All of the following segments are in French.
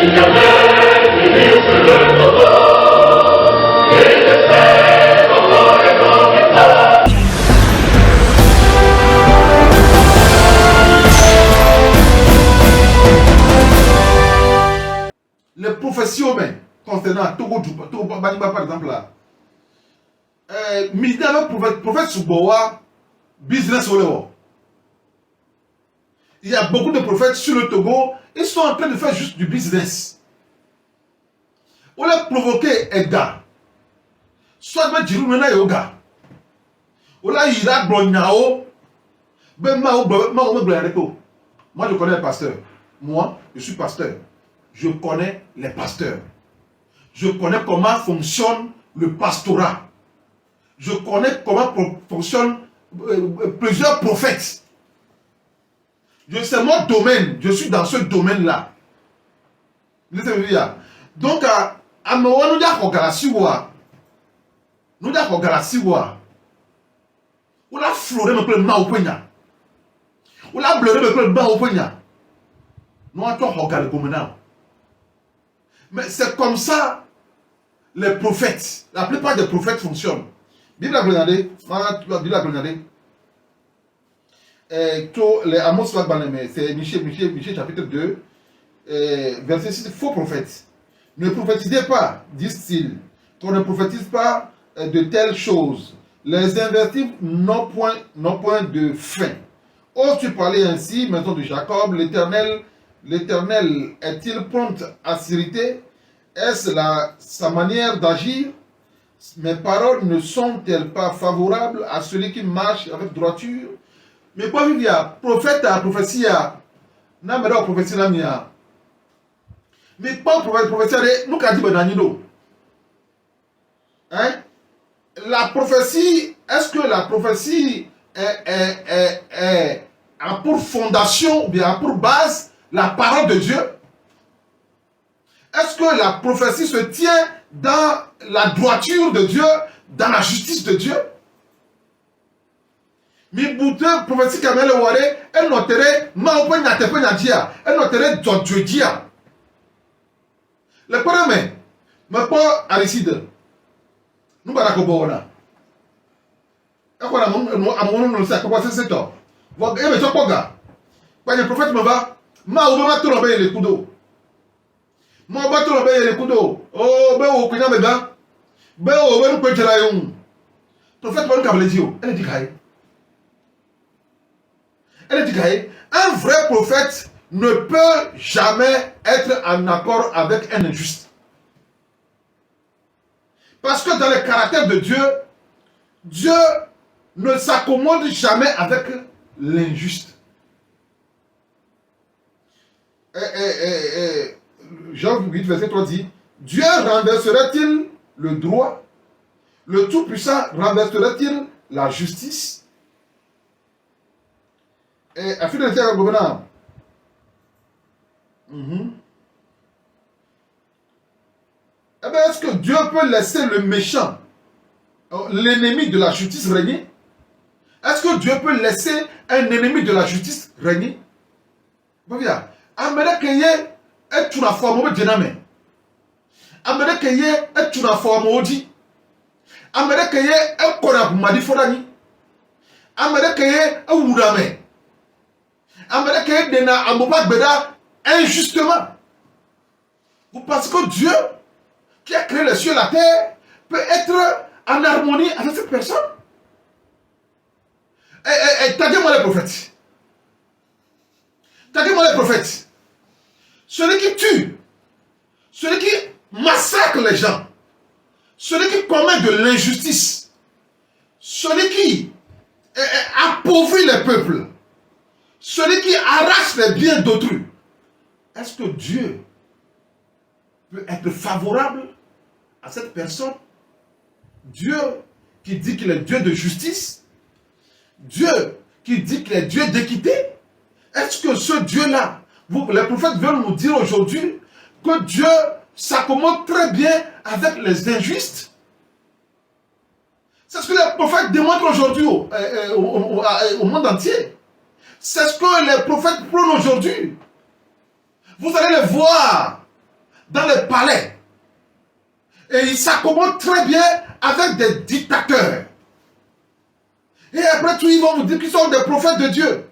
Les prophéties même concernant Togo Baniba par exemple là. Militaire avec prophète Souboa, business au. Il y a beaucoup de prophètes sur le Togo, ils sont en train de faire juste du business. On a provoqué Edgar. Soit même Jirou Mena Yoga. On a Ira Blonyao. Moi je connais les pasteurs. Moi, je suis pasteur. Je connais les pasteurs. Je connais comment fonctionne le pastorat. Je connais comment fonctionnent plusieurs prophètes. C'est mon domaine. Je suis dans ce domaine-là. Donc, à nous avons on a floré me plein au poignard. On a bleuré me plein au poignard. Nous avons regardé comme ça. Mais c'est comme ça les prophètes. La plupart des prophètes fonctionnent. Bible a regardé. Bible a regardé. Les Amos c'est Michée chapitre 2, verset 6. Faux prophètes. Ne prophétisez pas, disent-ils. Qu'on ne prophétise pas de telles choses. Les invertis n'ont point de fin. Oses-tu parler ainsi, maison de Jacob, l'Éternel est-il prompt à s'irriter? Est-ce sa manière d'agir? Mes paroles ne sont-elles pas favorables à celui qui marche avec droiture? Mais pas il y a prophète à prophétie à n'a pas de prophétie là mia. Mais pas prophétie nous qu'a dit Benanido. Hein? La prophétie, est-ce que la prophétie a pour fondation ou bien a pour base la parole de Dieu? Est-ce que la prophétie se tient dans la droiture de Dieu, dans la justice de Dieu? Mi boute prophétie kamele ware, elle noterait maope natepe nadia, elle noterait dodjodia. Le premier, mais pas Aristide. Nous bara ko bona. E ko na amonu no sa ko pa se to. Vo e me to poga. Pa le prophète me va, ma o ma to lo be le kudo. Ma ba to lo be le kudo. Oh be o kunya me ba. Be o be ko jira yun. Prophète bon kabele di o, elle dit kai. Elle dit qu'un vrai prophète ne peut jamais être en accord avec un injuste. Parce que dans le caractère de Dieu, Dieu ne s'accommode jamais avec l'injuste. Jean 8, verset 3 dit, Dieu renverserait-il le droit? Le Tout-Puissant renverserait-il la justice? Et à fidélité à gouverneur. Eh bien, est-ce que Dieu peut laisser le méchant, l'ennemi de la justice régner? Est-ce que Dieu peut laisser un ennemi de la justice régner? Bon, bien. Américain est une forme de dynamique. Américain est une forme de dit. Américain est correct, m'a dit Forani. Américain est oudame. Américain est un Amopak Beda injustement. Vous pensez que Dieu, qui a créé les cieux et la terre, peut être en harmonie avec cette personne? Taguez-moi les prophètes. Taguez-moi les prophètes. Celui qui tue, celui qui massacre les gens, celui qui commet de l'injustice, celui qui appauvrit les peuples, celui qui arrache les biens d'autrui. Est-ce que Dieu peut être favorable à cette personne? Dieu qui dit qu'il est Dieu de justice, Dieu qui dit qu'il est Dieu d'équité. Est-ce que ce Dieu-là, les prophètes veulent nous dire aujourd'hui que Dieu s'accommode très bien avec les injustes? C'est ce que les prophètes démontrent aujourd'hui au monde entier. C'est ce que les prophètes prônent aujourd'hui. Vous allez les voir dans les palais. Et il s'accommode très bien avec des dictateurs. Et après tout, ils vont vous dire qu'ils sont des prophètes de Dieu.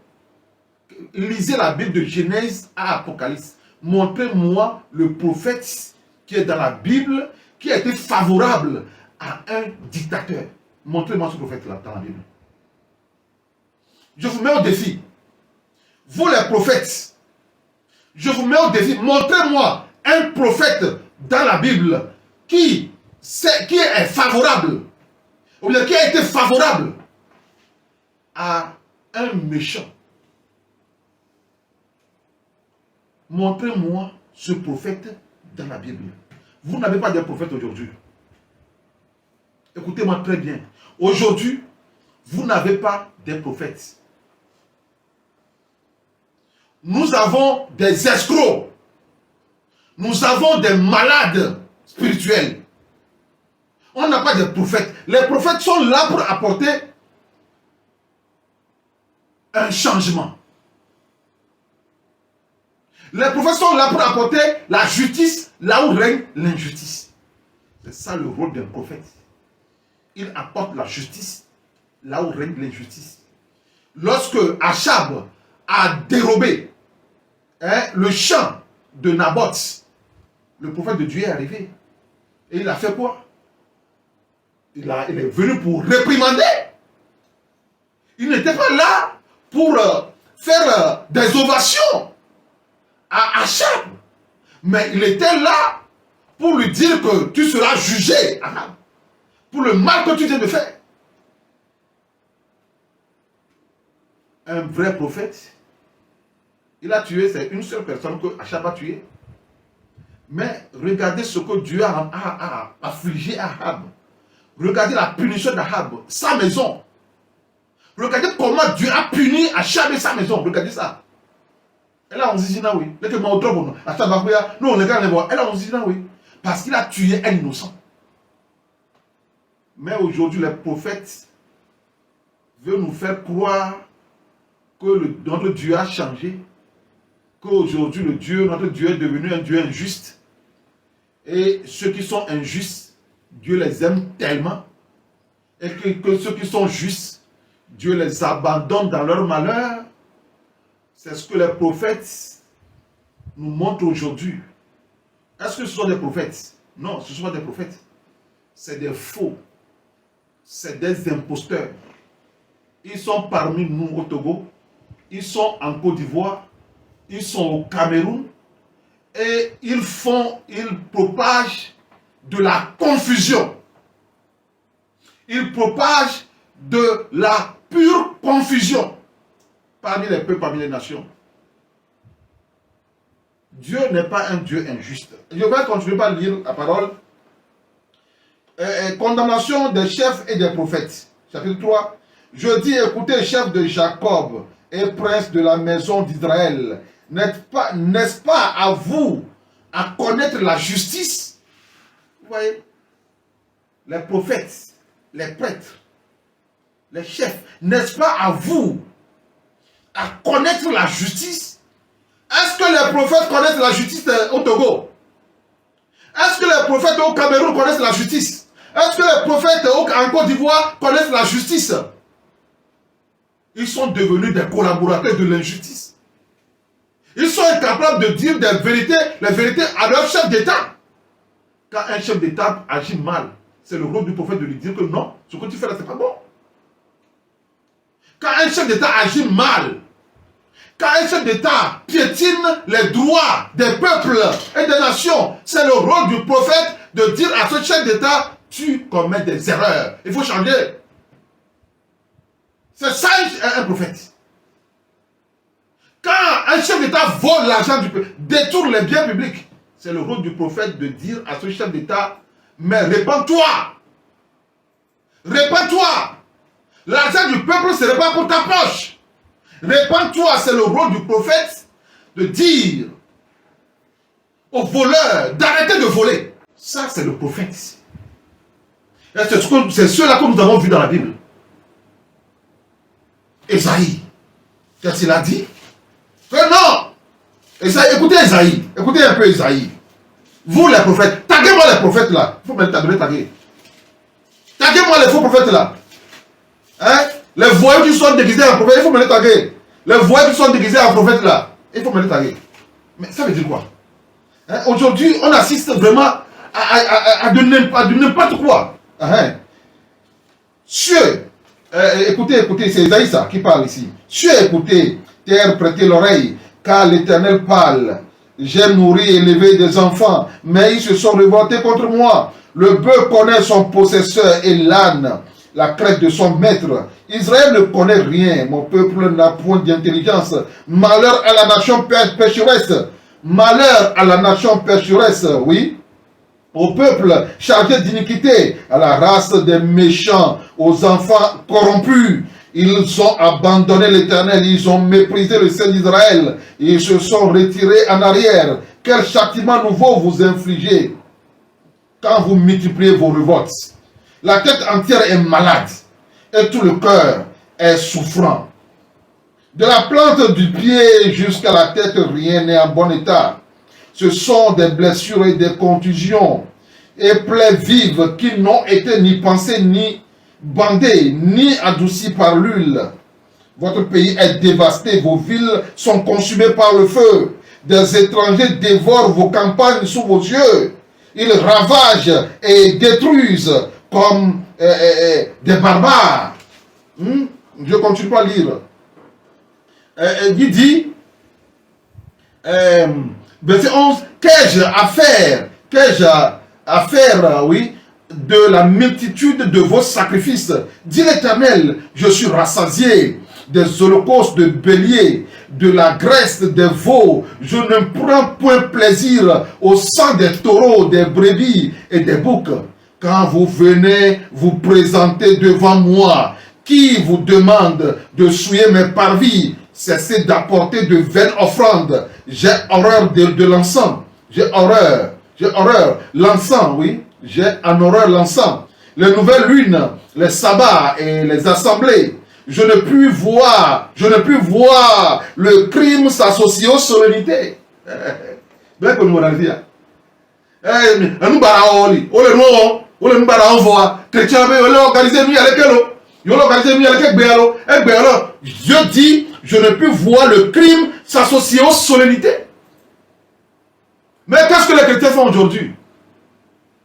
Lisez la Bible de Genèse à Apocalypse. Montrez-moi le prophète qui est dans la Bible, qui a été favorable à un dictateur. Montrez-moi ce prophète-là dans la Bible. Je vous mets au défi. Vous les prophètes, je vous mets au défi. Montrez-moi un prophète dans la Bible qui est favorable, ou bien qui a été favorable à un méchant. Montrez-moi ce prophète dans la Bible. Vous n'avez pas de prophète aujourd'hui. Écoutez-moi très bien. Aujourd'hui, vous n'avez pas de prophètes. Nous avons des escrocs. Nous avons des malades spirituels. On n'a pas de prophètes. Les prophètes sont là pour apporter un changement. Les prophètes sont là pour apporter la justice là où règne l'injustice. C'est ça le rôle d'un prophète. Il apporte la justice là où règne l'injustice. Lorsque Achab a dérobé le champ de Naboth, le prophète de Dieu est arrivé. Et il a fait quoi? Il est venu pour réprimander. Il n'était pas là pour faire des ovations à Achab. Mais il était là pour lui dire que tu seras jugé, Achab, pour le mal que tu viens de faire. Un vrai prophète, il a tué, c'est une seule personne que Achab a tué. Mais regardez ce que Dieu a affligé Achab. Regardez la punition d'Achab, sa maison. Regardez comment Dieu a puni Achab et sa maison. Regardez ça. Elle a 11 ans, oui. Elle a 11 ans, oui. Parce qu'il a tué un innocent. Mais aujourd'hui, les prophètes veulent nous faire croire que notre Dieu a changé. Qu'aujourd'hui, notre Dieu est devenu un Dieu injuste. Et ceux qui sont injustes, Dieu les aime tellement. Et que ceux qui sont justes, Dieu les abandonne dans leur malheur. C'est ce que les prophètes nous montrent aujourd'hui. Est-ce que ce sont des prophètes? Non, ce ne sont pas des prophètes. C'est des faux. C'est des imposteurs. Ils sont parmi nous au Togo. Ils sont en Côte d'Ivoire. Ils sont au Cameroun. Et ils propagent de la confusion. Ils propagent de la pure confusion parmi les peuples, parmi les nations. Dieu n'est pas un Dieu injuste. Je vais continuer par lire la parole. Condamnation des chefs et des prophètes. Chapitre 3. Je dis, écoutez, chefs de Jacob et princes de la maison d'Israël, n'est-ce pas à vous à connaître la justice? Vous voyez, les prophètes, les prêtres, les chefs, n'est-ce pas à vous à connaître la justice? Est-ce que les prophètes connaissent la justice au Togo? Est-ce que les prophètes au Cameroun connaissent la justice? Est-ce que les prophètes en Côte d'Ivoire connaissent la justice? Ils sont devenus des collaborateurs de l'injustice. Ils sont incapables de dire les vérités à leur chef d'État. Quand un chef d'État agit mal, c'est le rôle du prophète de lui dire que non, ce que tu fais là, c'est pas bon. Quand un chef d'État agit mal, quand un chef d'État piétine les droits des peuples et des nations, c'est le rôle du prophète de dire à ce chef d'État, tu commets des erreurs, il faut changer. C'est ça un prophète. Quand un chef d'État vole l'argent du peuple, détourne les biens publics, c'est le rôle du prophète de dire à ce chef d'État, mais répands-toi. Répands-toi. L'argent du peuple, ce n'est pas pour ta poche. Répands-toi, c'est le rôle du prophète de dire aux voleurs d'arrêter de voler. Ça, c'est le prophète. C'est ceux-là que nous avons vus dans la Bible. Esaïe, qu'est-ce qu'il a dit? Que non! Esaïe, écoutez Esaïe, écoutez un peu Esaïe. Vous les prophètes, taguez-moi les prophètes là. Il faut me les taguer. Taguez-moi les faux prophètes là. Hein? Les voyous qui sont déguisés en prophète, il faut me les taguer. Les voyous qui sont déguisés en prophète là, il faut me les taguer. Mais ça veut dire quoi? Hein? Aujourd'hui, on assiste vraiment à de n'importe quoi. Hein? Cieux, écoutez, c'est Isaïe qui parle ici. Cieux, écoutez, terre, prêtez l'oreille, car l'Éternel parle. J'ai nourri et élevé des enfants, mais ils se sont révoltés contre moi. Le bœuf connaît son possesseur et l'âne, la crête de son maître. Israël ne connaît rien, mon peuple n'a point d'intelligence. Malheur à la nation pécheresse. Malheur à la nation pécheresse, oui. Au peuple chargé d'iniquité, à la race des méchants, aux enfants corrompus. Ils ont abandonné l'Éternel, ils ont méprisé le Saint d'Israël, ils se sont retirés en arrière. Quel châtiment nouveau vous infligez quand vous multipliez vos révoltes? La tête entière est malade et tout le cœur est souffrant. De la plante du pied jusqu'à la tête, rien n'est en bon état. Ce sont des blessures et des contusions et plaies vives qui n'ont été ni pensées ni bandées, ni adoucies par l'huile. Votre pays est dévasté, vos villes sont consumées par le feu. Des étrangers dévorent vos campagnes sous vos yeux. Ils ravagent et détruisent comme des barbares. Je continue pas à lire. Il dit, verset 11, qu'ai-je à faire, oui, de la multitude de vos sacrifices? Dit l'Éternel, je suis rassasié des holocaustes de béliers, de la graisse des veaux. Je ne prends point plaisir au sang des taureaux, des brebis et des boucs. Quand vous venez vous présenter devant moi, qui vous demande de souiller mes parvis, cessez d'apporter de vaines offrandes. J'ai horreur de l'encens. J'ai horreur. L'encens, oui. J'ai en horreur l'encens. Les nouvelles lunes, les sabbats et les assemblées. Je ne puis voir le crime s'associer aux solennités. Bien que nous on a dit, nous baraoli, nous baraon chrétien, organisé nous avec je dis, je ne peux voir le crime s'associer aux solennités. Mais qu'est-ce que les chrétiens font aujourd'hui?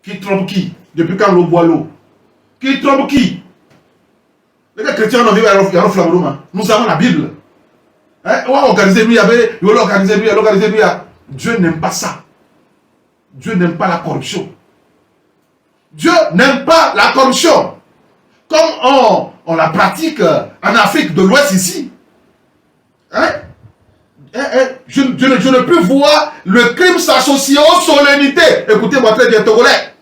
Qui trompent qui? Depuis quand l'eau boit l'eau? Qui trompe qui? Les chrétiens ont dit, nous avons la Bible. On va organiser lui, Dieu n'aime pas ça. Dieu n'aime pas la corruption. Dieu n'aime pas la corruption. Comme on la pratique en Afrique de l'Ouest ici. Je ne peux voir le crime s'associer aux solennités. Écoutez-moi très bien, Togolais.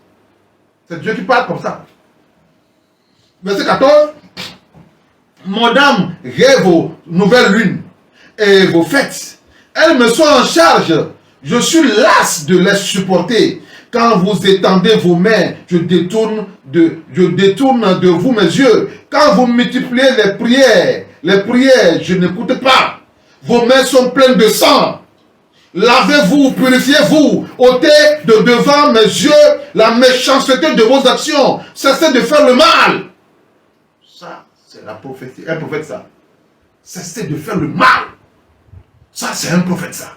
C'est Dieu qui parle comme ça. Verset 14. Madame, j'ai vos nouvelles lunes et vos fêtes. Elles me sont en charge. Je suis las de les supporter. Quand vous étendez vos mains, je détourne de vous mes yeux. Quand vous multipliez les prières, je n'écoute pas. Vos mains sont pleines de sang. Lavez-vous, purifiez-vous, ôtez de devant mes yeux la méchanceté de vos actions. Cessez de faire le mal. Ça, c'est la prophétie. Un prophète, ça. Cessez de faire le mal. Ça, c'est un prophète, ça.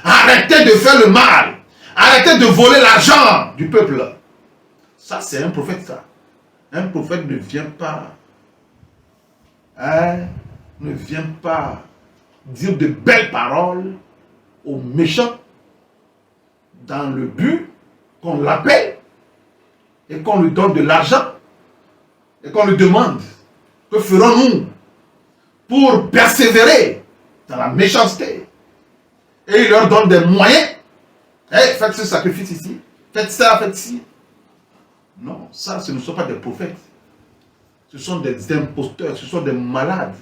Arrêtez de faire le mal. Arrêtez de voler l'argent du peuple. Ça, c'est un prophète, ça. Un prophète ne vient pas. Ne vient pas dire de belles paroles aux méchants dans le but qu'on l'appelle et qu'on lui donne de l'argent et qu'on lui demande que ferons-nous pour persévérer dans la méchanceté. Et il leur donne des moyens. Faites ce sacrifice ici, faites ça, faites ci. Non, ça, ce ne sont pas des prophètes. Ce sont des imposteurs, ce sont des malades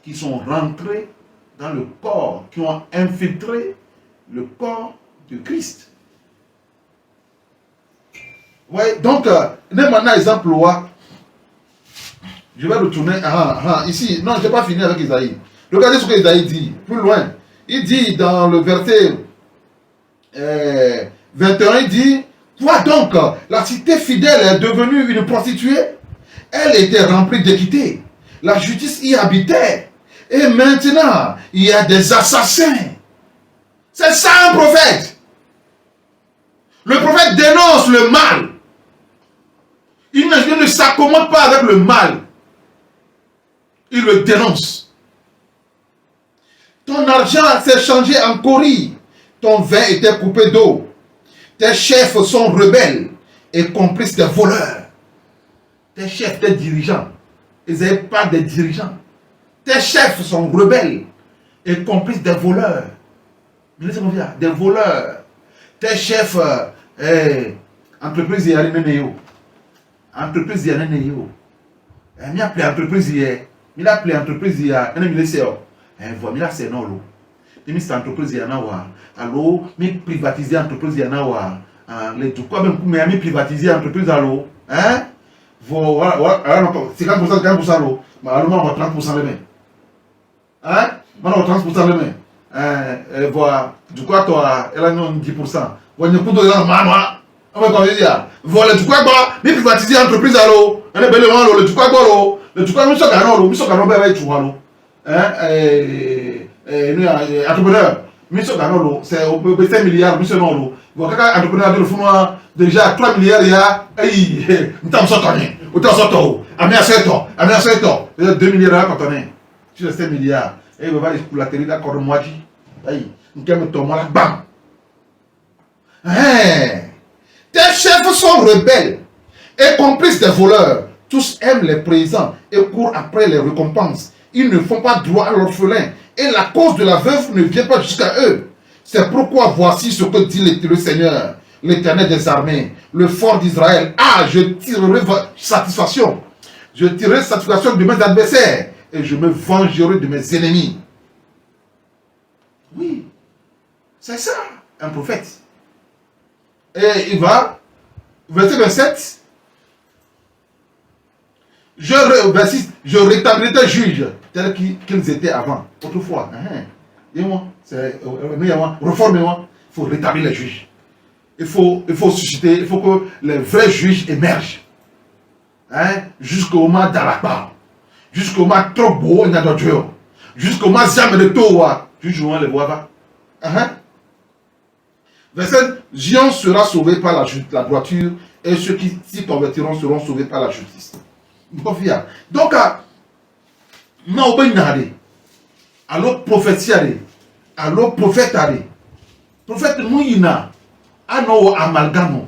qui sont rentrés dans le corps, qui ont infiltré le corps de Christ. Ouais, donc, maintenant, exemple, je vais retourner ici. Non, je n'ai pas fini avec Isaïe. Regardez ce que Isaïe dit, plus loin. Il dit dans le verset 21, il dit, quoi donc, la cité fidèle est devenue une prostituée. Elle était remplie d'équité. La justice y habitait. Et maintenant, il y a des assassins. C'est ça un prophète. Le prophète dénonce le mal. Il ne s'accommode pas avec le mal. Il le dénonce. Ton argent s'est changé en coris. Ton vin était coupé d'eau. Tes chefs sont rebelles et complices des voleurs. Tes chefs, tes dirigeants, ils n'avaient pas des dirigeants. Tes chefs sont rebelles et complices des voleurs. Des voleurs. Tes chefs, entreprise hier, entreprise hier, il a appelé entreprise hier, il a appelé entreprise hier, il a c'est non. Il a entreprise hier, alors, il privatiser entreprise hier, les tout quoi même, mais il privatiser entreprise alors, hein? Voilà, 50%, 40%, mais alors, on va 30% les mains. Hein? On va 30% les mains. Voilà, du coup, toi, elle a 10%. Voilà, nous coûtons dans maman. On va comme dire, voilà, du coup, mais privatiser l'entreprise alors, on est bel le du coup, le du coup, nous sommes gagnants, nous sommes gagnants, ben, tu vois, entrepreneur, nous sommes gagnants, c'est au peu 5 milliards, nous sommes non, voilà, entrepreneur de fond déjà 3 milliards, il y a, nous sommes sortis, nous sommes sortis, à 2 milliards quand on est sur 5 milliards, et on va pour la télé d'accord de moitié, nous sommes tombés là, bam. Tes chefs sont rebelles et complices des voleurs. Tous aiment les présents et courent après les récompenses. Ils ne font pas droit à l'orphelin et la cause de la veuve ne vient pas jusqu'à eux. C'est pourquoi voici ce que dit le Seigneur, l'Éternel des armées, le fort d'Israël. Ah, je tirerai satisfaction. Je tirerai satisfaction de mes adversaires et je me vengerai de mes ennemis. Oui, c'est ça, un prophète. Et il va, verset 27, je rétablirai tes juges tels qu'ils étaient avant, autrefois. Reformez-moi, il faut rétablir les juges. Il faut susciter, il faut que les vrais juges émergent. Jusqu'au mois d'Arapa, jusqu'au mois Trobo et Nadodjo, jusqu'au mois Zam de Towa, jusqu'au les voix. Verset, Zion sera sauvé par la droiture et ceux qui s'y convertiront seront sauvés par la justice. Donc, alors prophétie, alors prophète, prophète Mouina, ano amalgame.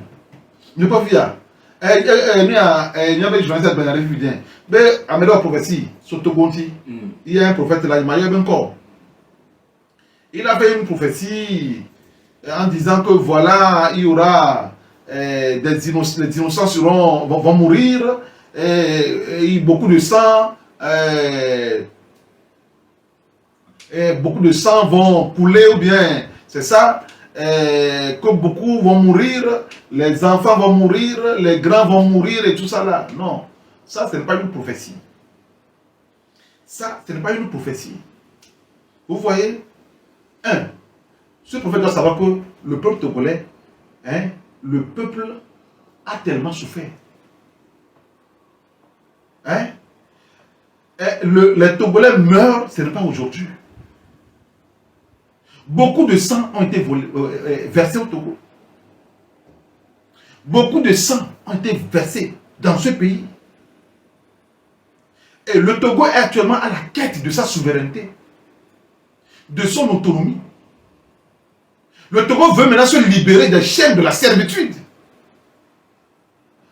Ne pas via. Il y a des journalistes qui ont été mais à la prophétie, il y a un prophète là, il m'a eu encore. Il avait une prophétie en disant que voilà, il y aura les innocents vont mourir, et beaucoup de sang, beaucoup de sang vont couler, ou bien, c'est ça, que beaucoup vont mourir, les enfants vont mourir, les grands vont mourir, et tout ça là. Non, ça, ce n'est pas une prophétie. Ça, ce n'est pas une prophétie. Vous voyez, ce prophète doit savoir que le peuple togolais, le peuple a tellement souffert. Les Togolais meurent, ce n'est pas aujourd'hui. Beaucoup de sang ont été versés au Togo. Beaucoup de sang ont été versés dans ce pays. Et le Togo est actuellement à la quête de sa souveraineté, de son autonomie. Le Togo veut maintenant se libérer des chaînes de la servitude.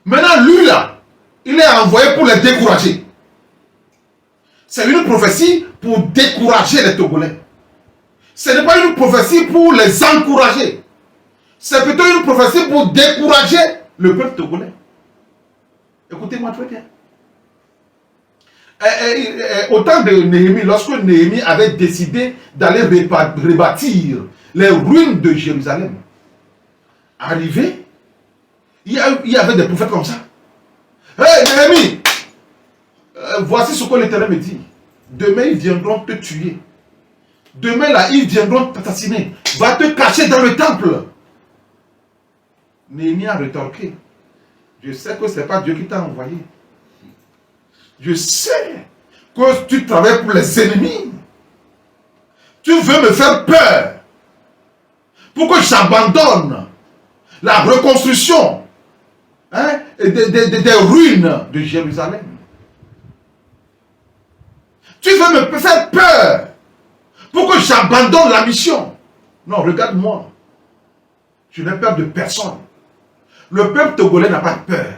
Maintenant, lui là, il est envoyé pour les décourager. C'est une prophétie pour décourager les Togolais. Ce n'est pas une prophétie pour les encourager. C'est plutôt une prophétie pour décourager le peuple togolais. Écoutez-moi très bien. Au temps de Néhémie, lorsque Néhémie avait décidé d'aller rebâtir les ruines de Jérusalem, arrivé, il y avait des prophètes comme ça. Hey Néhémie, voici ce que l'Éternel me dit. Demain, ils viendront te tuer. Demain, là, ils viendront t'assassiner. Va te cacher dans le temple. Néhémie a rétorqué. Je sais que ce n'est pas Dieu qui t'a envoyé. Je sais que tu travailles pour les ennemis. Tu veux me faire peur pour que j'abandonne la reconstruction des ruines de Jérusalem. Tu veux me faire peur pour que j'abandonne la mission. Non, regarde-moi. Je n'ai peur de personne. Le peuple togolais n'a pas peur.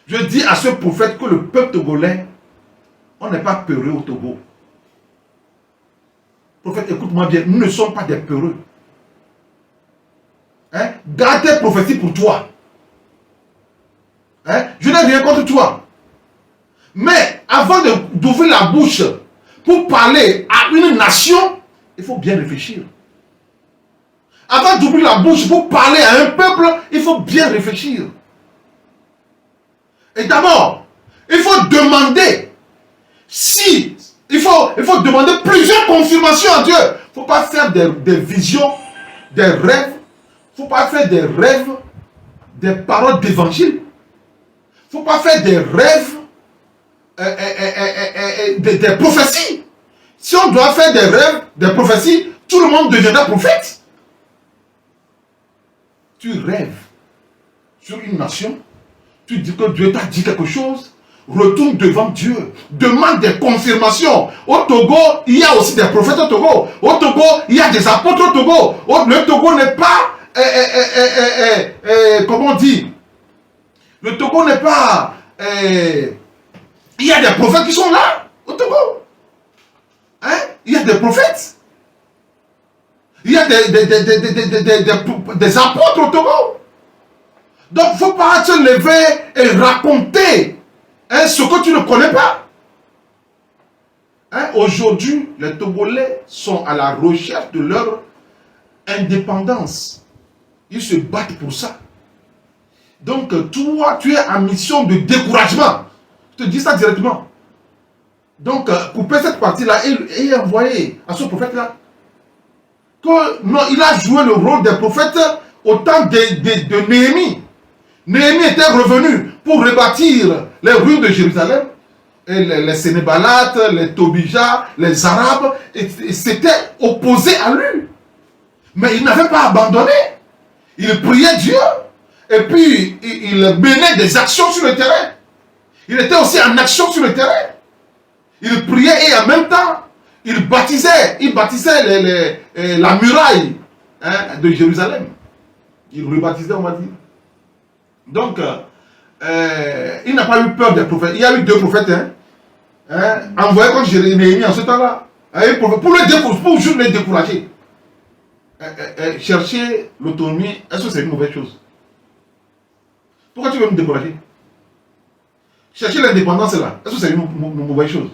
Je dis à ce prophète que le peuple togolais, on n'est pas peureux au Togo. Prophète, écoute-moi bien, nous ne sommes pas des peureux. Garde tes prophéties pour toi. Je n'ai rien contre toi. Mais avant d'ouvrir la bouche pour parler à une nation, il faut bien réfléchir. Avant d'ouvrir la bouche pour parler à un peuple, il faut bien réfléchir. Et d'abord, il faut demander si, il faut demander plusieurs confirmations à Dieu. Il ne faut pas faire des visions, des rêves. Il ne faut pas faire des rêves, des paroles d'évangile. Il ne faut pas faire des rêves, des prophéties. Si on doit faire des rêves, des prophéties, tout le monde deviendra prophète. Tu rêves sur une nation, tu dis que Dieu t'a dit quelque chose, retourne devant Dieu, demande des confirmations. Au Togo, il y a aussi des prophètes au Togo. Au Togo, il y a des apôtres au Togo. Le Togo n'est pas, comment on dit, le Togo n'est pas, il y a des prophètes qui sont là, au Togo. Il y a des prophètes. Il y a des apôtres au Togo. Donc, il ne faut pas te lever et raconter ce que tu ne connais pas. Aujourd'hui, les Togolais sont à la recherche de leur indépendance. Ils se battent pour ça. Donc, toi, tu es en mission de découragement. Je te dis ça directement. Donc, couper cette partie-là et envoyer à ce prophète-là. Non, il a joué le rôle des prophètes au temps de Néhémie. Néhémie était revenu pour rebâtir les rues de Jérusalem. Et les Sénébalates, les Tobijas, les Arabes s'étaient opposés à lui. Mais il n'avait pas abandonné. Il priait Dieu. Et puis, il menait des actions sur le terrain. Il était aussi en action sur le terrain. Il priait et en même temps, il bâtissait la muraille de Jérusalem. Il rebaptisait, on va dire. Donc, il n'a pas eu peur des prophètes. Il y a eu 2 prophètes envoyés contre Néhémie en ce temps-là. Pour juste les décourager. Chercher l'autonomie, est-ce que c'est une mauvaise chose? Pourquoi tu veux me décourager? Chercher l'indépendance là, est-ce que c'est une mauvaise chose?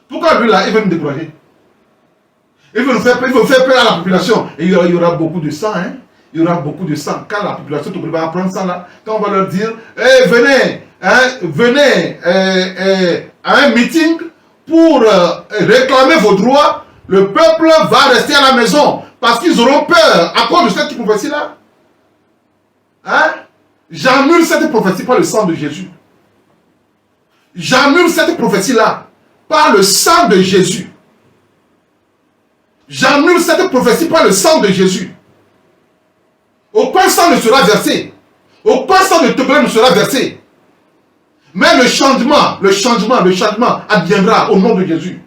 Pourquoi lui là, il veut me décourager? Il veut faire peur à la population. Et il y aura beaucoup de sang. Il y aura beaucoup de sang. Quand la population va apprendre ça là, quand on va leur dire, venez à un meeting pour réclamer vos droits, le peuple va rester à la maison parce qu'ils auront peur à cause de cette prophétie là. J'annule cette prophétie par le sang de Jésus. J'annule cette prophétie là par le sang de Jésus. J'annule cette prophétie par le sang de Jésus. Aucun sang ne sera versé. Aucun sang de Togolais ne sera versé. Mais le changement adviendra au nom de Jésus.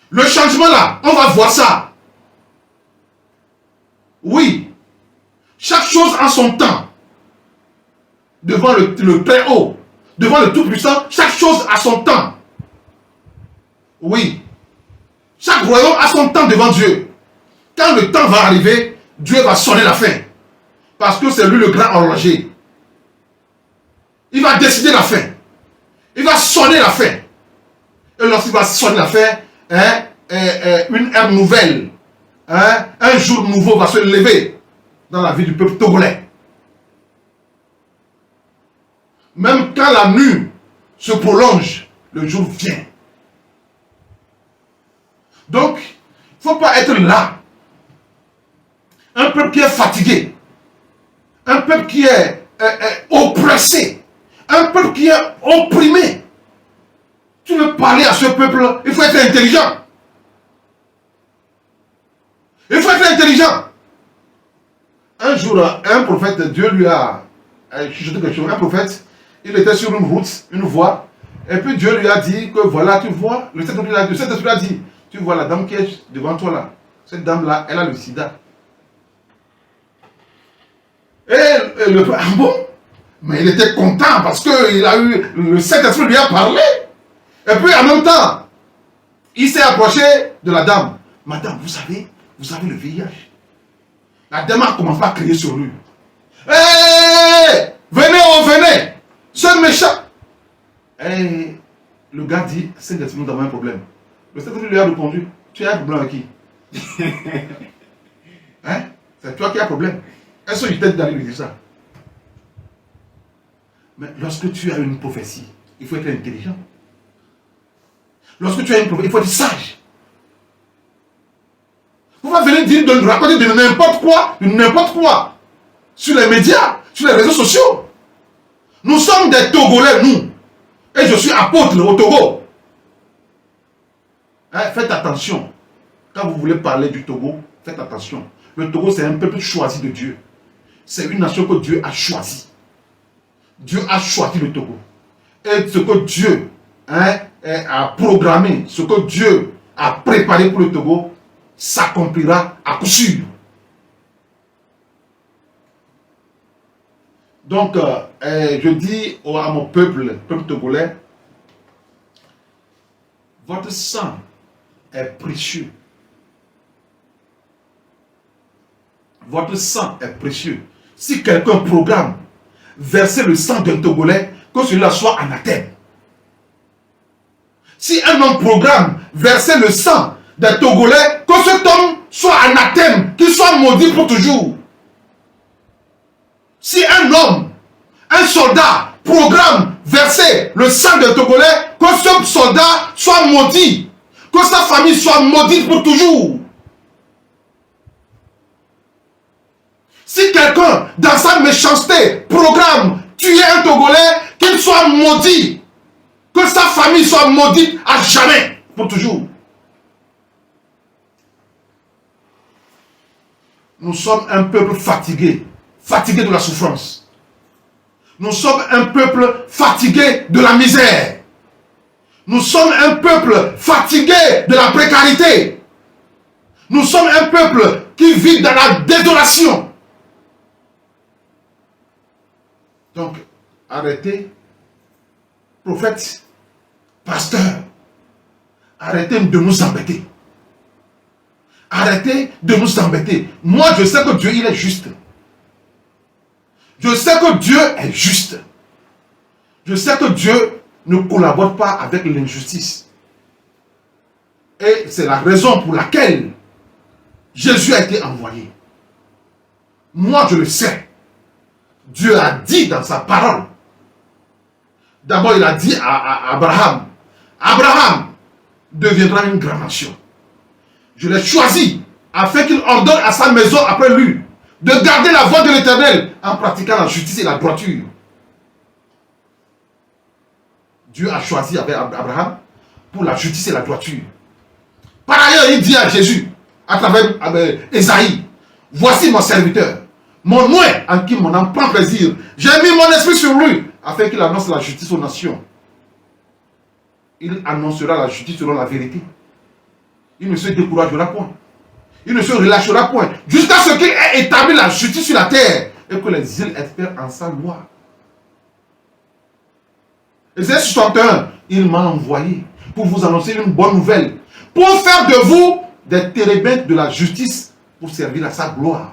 Le changement là, on va voir ça. Oui. Chaque chose en son temps. Devant le Très Haut. Devant le Tout-Puissant, chaque chose a son temps. Oui. Chaque royaume a son temps devant Dieu. Quand le temps va arriver, Dieu va sonner la fin. Parce que c'est lui le grand horloger. Il va décider la fin. Il va sonner la fin. Et lorsqu'il va sonner la fin, une ère nouvelle, un jour nouveau va se lever dans la vie du peuple togolais. Même quand la nuit se prolonge, le jour vient. Donc, il Il ne faut pas être là. Un peuple qui est fatigué. Un peuple qui est oppressé. Un peuple qui est opprimé. Tu veux parler à ce peuple, il faut être intelligent. Il faut être intelligent. Un jour, un prophète, Dieu lui a chuchoté quelque chose. Un prophète, il était sur une route, une voie. Et puis Dieu lui a dit que voilà, tu vois, le Saint-Esprit a dit, tu vois la dame qui est devant toi là. Cette dame-là, elle a le sida. Et le ah bon? Mais il était content parce que il a eu, le Saint-Esprit lui a parlé. Et puis en même temps, il s'est approché de la dame. Madame, vous avez le VIH. La dame a commencé à crier sur lui. Hé, venez, oh, venez. Ce méchant. Et le gars dit, Saint-Esprit, nous avons un problème. Le Saint-Esprit lui a répondu, tu as un problème avec qui? Hein? C'est toi qui as un problème. Est-ce que je t'ai dit d'aller lui dire ça? Mais lorsque tu as une prophétie, il faut être intelligent. Lorsque tu as une prophétie, il faut être sage. Il ne faut pas venir dire, de raconter de n'importe quoi, sur les médias, sur les réseaux sociaux. Nous sommes des Togolais, nous. Et je suis apôtre au Togo. Hein, faites attention. Quand vous voulez parler du Togo, faites attention. Le Togo, c'est un peuple choisi de Dieu. C'est une nation que Dieu a choisie. Dieu a choisi le Togo. Et ce que Dieu a programmé, ce que Dieu a préparé pour le Togo, s'accomplira à coup sûr. Donc, je dis à mon peuple togolais, votre sang est précieux. Votre sang est précieux. Si quelqu'un programme verser le sang d'un Togolais, que celui-là soit anathème. Si un homme programme verser le sang d'un Togolais, que cet homme soit anathème, qu'il soit maudit pour toujours. Si un homme, un soldat, programme verser le sang d'un Togolais, que ce soldat soit maudit, que sa famille soit maudite pour toujours. Si quelqu'un, dans sa méchanceté, programme tuer un Togolais, qu'il soit maudit, que sa famille soit maudite à jamais, pour toujours. Nous sommes un peuple fatigué, fatigué de la souffrance. Nous sommes un peuple fatigué de la misère. Nous sommes un peuple fatigué de la précarité. Nous sommes un peuple qui vit dans la désolation. Donc, arrêtez, prophètes, pasteurs, arrêtez de nous embêter. Arrêtez de nous embêter. Moi, je sais que Dieu, il est juste. Je sais que Dieu est juste. Je sais que Dieu ne collabore pas avec l'injustice. Et c'est la raison pour laquelle Jésus a été envoyé. Moi, je le sais. Dieu a dit dans sa parole. D'abord, il a dit à Abraham, Abraham deviendra une grande nation. Je l'ai choisi afin qu'il ordonne à sa maison après lui de garder la voie de l'Éternel en pratiquant la justice et la droiture. Dieu a choisi avec Abraham pour la justice et la droiture. Par ailleurs, il dit à Jésus, à travers Ésaïe, voici mon serviteur, mon oint en qui mon âme prend plaisir. J'ai mis mon esprit sur lui afin qu'il annonce la justice aux nations. Il annoncera la justice selon la vérité. Il ne se découragera point. Il ne se relâchera point. Jusqu'à ce qu'il ait établi la justice sur la terre et que les îles espèrent en sa loi. Ésaïe 61, il m'a envoyé pour vous annoncer une bonne nouvelle, pour faire de vous des térébintes de la justice pour servir à sa gloire.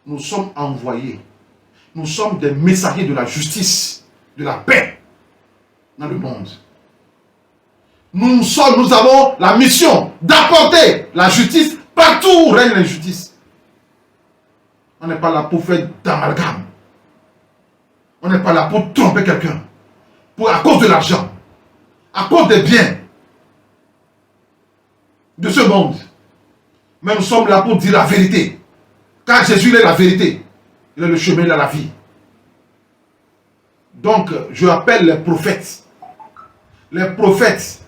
Nous sommes envoyés. Nous sommes des messagers de la justice, de la paix dans le monde. Nous avons la mission d'apporter la justice partout où règne l'injustice. On n'est pas là pour faire d'amalgame. On n'est pas là pour tromper quelqu'un. À cause de l'argent. À cause des biens. de ce monde. Mais nous sommes là pour dire la vérité. Car Jésus est la vérité. Il est le chemin de la vie. Donc, je appelle les prophètes. Les prophètes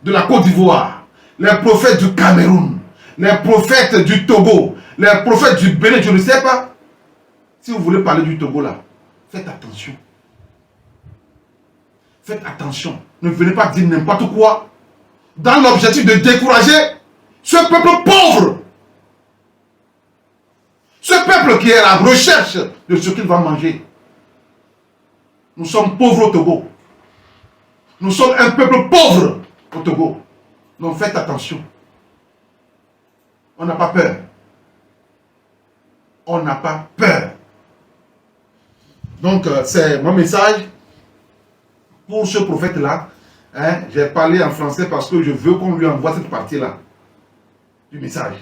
de la Côte d'Ivoire. Les prophètes du Cameroun. Les prophètes du Togo. Les prophètes du Bénin, je ne sais pas. Si vous voulez parler du Togo là, faites attention. Faites attention. Ne venez pas dire n'importe quoi dans l'objectif de décourager ce peuple pauvre. Ce peuple qui est à la recherche de ce qu'il va manger. Nous sommes pauvres au Togo. Nous sommes un peuple pauvre au Togo. Donc faites attention. On n'a pas peur. On n'a pas peur. Donc c'est mon message pour ce prophète-là. J'ai parlé en français parce que je veux qu'on lui envoie cette partie-là du message.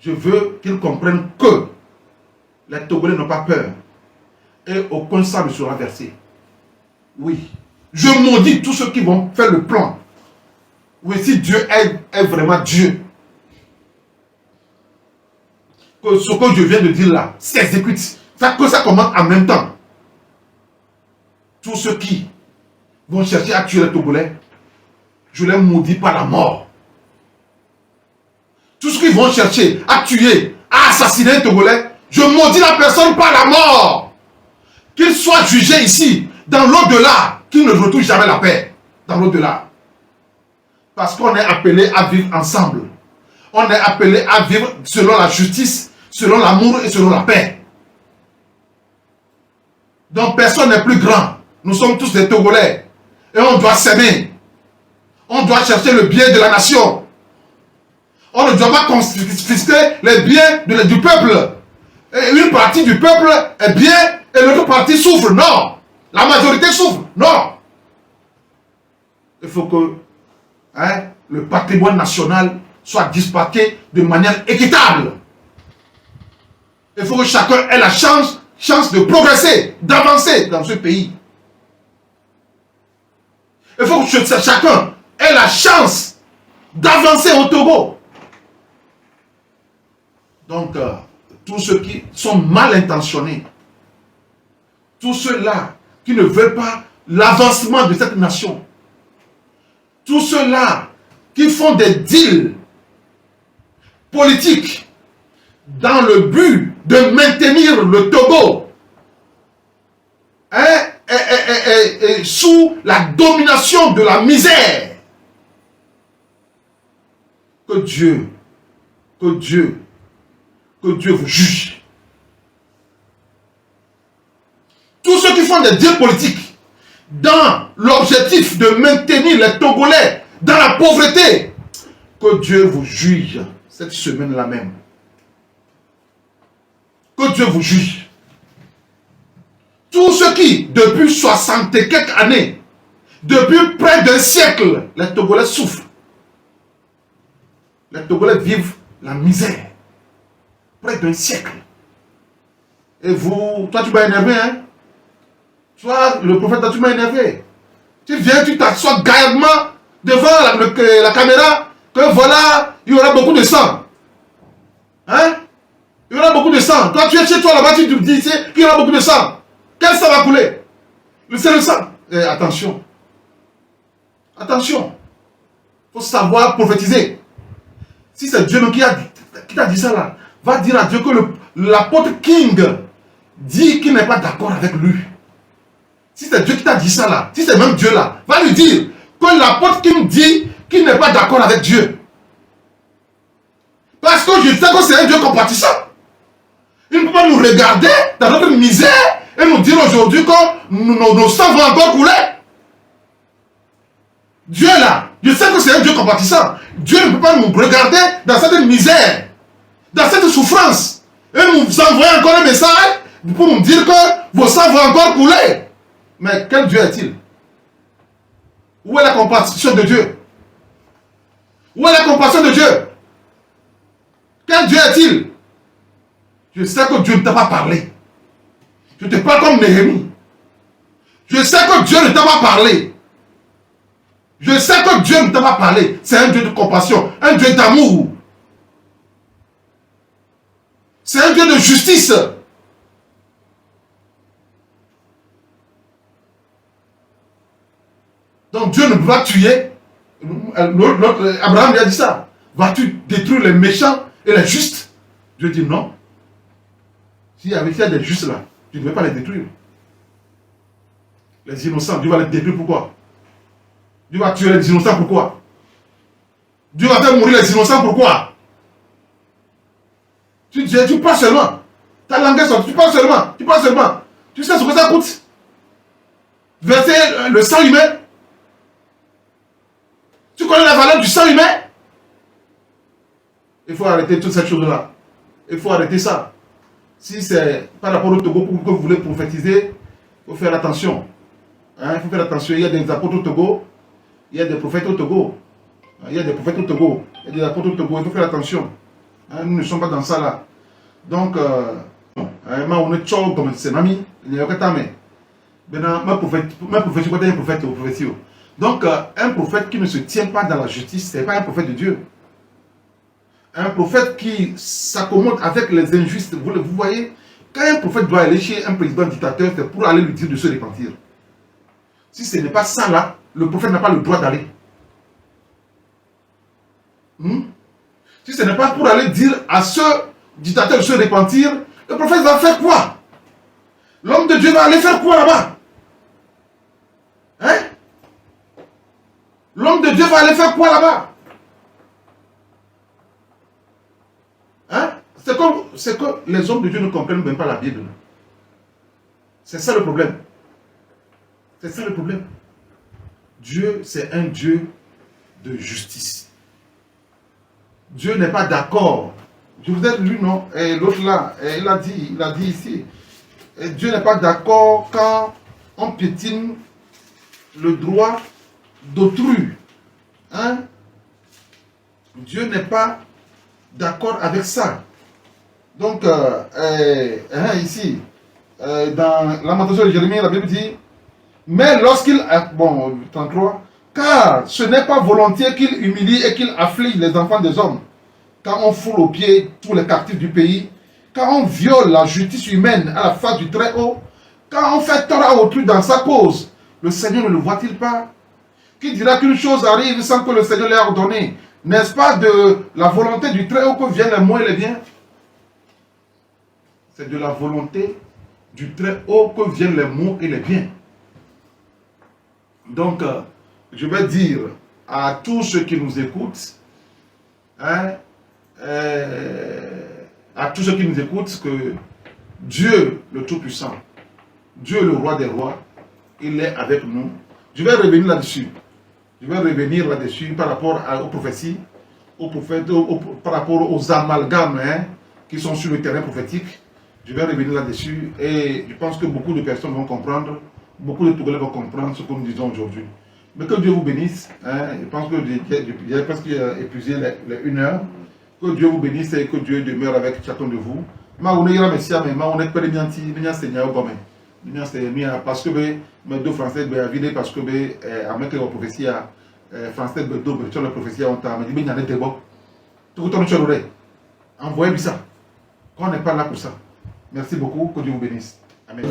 Je veux qu'il comprenne que les Togolais n'ont pas peur. Et aucun sang ne sera versé. Oui. Je maudis tous ceux qui vont faire le plan. Oui, si Dieu est vraiment Dieu. Que ce que je viens de dire là s'exécute. Que ça commence en même temps. Tous ceux qui vont chercher à tuer les Togolais, je les maudis par la mort. Tous ceux qui vont chercher à tuer, à assassiner les Togolais, je maudis la personne par la mort. Qu'il soit jugé ici, dans l'au-delà, qu'il ne retrouve jamais la paix. Dans l'au-delà. Parce qu'on est appelé à vivre ensemble. On est appelé à vivre selon la justice, selon l'amour et selon la paix. Donc personne n'est plus grand. Nous sommes tous des Togolais. Et on doit s'aimer. On doit chercher le bien de la nation. On ne doit pas confisquer les biens du peuple. Et une partie du peuple est bien et l'autre partie souffre. Non. La majorité souffre. Non. Il faut que le patrimoine national soit dispaqué de manière équitable. Il faut que chacun ait la chance de progresser, d'avancer dans ce pays. Il faut que chacun ait la chance d'avancer au Togo. Donc, tous ceux qui sont mal intentionnés, tous ceux-là qui ne veulent pas l'avancement de cette nation, tous ceux-là qui font des deals politiques dans le but de maintenir le Togo sous la domination de la misère. Que Dieu vous juge. Tous ceux qui font des deals politiques dans l'objectif de maintenir les Togolais dans la pauvreté, que Dieu vous juge cette semaine-là même. Que Dieu vous juge. Tous ceux qui, depuis 60 et quelques années, depuis près d'un siècle, les Togolais souffrent. Les Togolais vivent la misère. Près d'un siècle. Et vous, toi tu m'as énervé, hein? Toi, le prophète, tu m'as énervé. Tu viens, tu t'assois gaillardement devant la caméra, que voilà, il y aura beaucoup de sang. Hein? Il y aura beaucoup de sang. Toi, tu es chez toi là-bas, tu te dis qu'il y aura beaucoup de sang. Quel sang va couler? C'est le sang. Attention. Attention. Il faut savoir prophétiser. Si c'est Dieu qui t'a dit ça là, va dire à Dieu que l'apôtre King dit qu'il n'est pas d'accord avec lui. Si c'est Dieu qui t'a dit ça là, si c'est même Dieu là, va lui dire que l'apôtre King dit qu'il n'est pas d'accord avec Dieu. Parce que je sais que c'est un Dieu compatissant. Il ne peut pas nous regarder dans notre misère et nous dire aujourd'hui que nos sangs vont encore couler. Dieu là, je sais que c'est un Dieu compatissant. Dieu ne peut pas nous regarder dans cette misère, dans cette souffrance, et nous envoyer encore un message pour nous dire que vos sangs vont encore couler. Mais quel Dieu est-il? Où est la compassion de Dieu? Où est la compassion de Dieu? Quel Dieu est-il? Je sais que Dieu ne t'a pas parlé. Je te parle comme Néhémie. Je sais que Dieu ne t'a pas parlé. Je sais que Dieu ne t'a pas parlé. C'est un Dieu de compassion, un Dieu d'amour. C'est un Dieu de justice. Donc Dieu ne peut pas tuer. Abraham lui a dit ça. Vas-tu détruire les méchants et les justes? Dieu dit non. S'il y a des justes là, tu ne veux pas les détruire. Les innocents, Dieu va les détruire pourquoi? Dieu va tuer les innocents pourquoi? Dieu va faire mourir les innocents pourquoi? Tu parles seulement. Ta langue est sortie, tu parles seulement. Tu parles seulement. Tu sais ce que ça coûte? Verser le sang humain. Tu connais la valeur du sang humain? Il faut arrêter toutes ces choses-là. Il faut arrêter ça. Si c'est par rapport au Togo que vous voulez prophétiser, il faut faire attention. Hein, il faut faire attention. Il y a des apôtres au Togo. Il y a des prophètes au Togo. Il y a des prophètes au Togo. Il y a des apôtres au Togo. Il faut faire attention. Hein, nous ne sommes pas dans ça là. Donc, on est chaud comme c'est mamie. Il n'y a pas de temps. Maintenant, ma prophète, je crois que un prophète au prophétie. Donc, un prophète qui ne se tient pas dans la justice, ce n'est pas un prophète de Dieu. Un prophète qui s'accommode avec les injustes. Vous voyez, quand un prophète doit aller chez un président dictateur, c'est pour aller lui dire de se repentir. Si ce n'est pas ça là, le prophète n'a pas le droit d'aller. Si ce n'est pas pour aller dire à ce dictateur de se repentir, le prophète va faire quoi? L'homme de Dieu va aller faire quoi là-bas? Hein? L'homme de Dieu va aller faire quoi là-bas? Hein? C'est que les hommes de Dieu ne comprennent même pas la Bible. C'est ça le problème. C'est ça le problème. Dieu, c'est un Dieu de justice. Dieu n'est pas d'accord. Je vous ai lu, non? Et l'autre là, il a dit ici, et Dieu n'est pas d'accord quand on piétine le droit d'autrui. Hein? Dieu n'est pas d'accord avec ça. Donc, ici, dans Lamentation de Jérémie, la Bible dit, mais lorsqu'il... Bon, 33. Car ce n'est pas volontiers qu'il humilie et qu'il afflige les enfants des hommes. Quand on foule aux pieds tous les captifs du pays, quand on viole la justice humaine à la face du Très-Haut, quand on fait tort à autrui dans sa cause, le Seigneur ne le voit-il pas? Qui dira qu'une chose arrive sans que le Seigneur l'ait ordonné? N'est-ce pas de la volonté du Très-Haut que viennent les maux et les biens? C'est de la volonté du Très-Haut que viennent les maux et les biens. Donc, je vais dire à tous ceux qui nous écoutent, hein, à tous ceux qui nous écoutent, que Dieu, le Tout-Puissant, Dieu, le Roi des Rois, il est avec nous. Je vais revenir là-dessus. Je vais revenir là-dessus par rapport aux prophéties, aux prophètes, par rapport aux amalgames qui sont sur le terrain prophétique. Je vais revenir là-dessus et je pense que beaucoup de personnes vont comprendre, beaucoup de Togolais vont comprendre ce que nous disons aujourd'hui. Mais que Dieu vous bénisse. Hein, je pense que j'ai presque épuisé les 1 heure. Que Dieu vous bénisse et que Dieu demeure avec chacun de vous. On est parce que mes deux Français sont parce que avec la prophétie français de deux sur la prophétie on t'a dit mais il bon. Tout le temps envoyez-lui ça. On n'est pas là pour ça. Merci beaucoup. Que Dieu vous bénisse. Amen.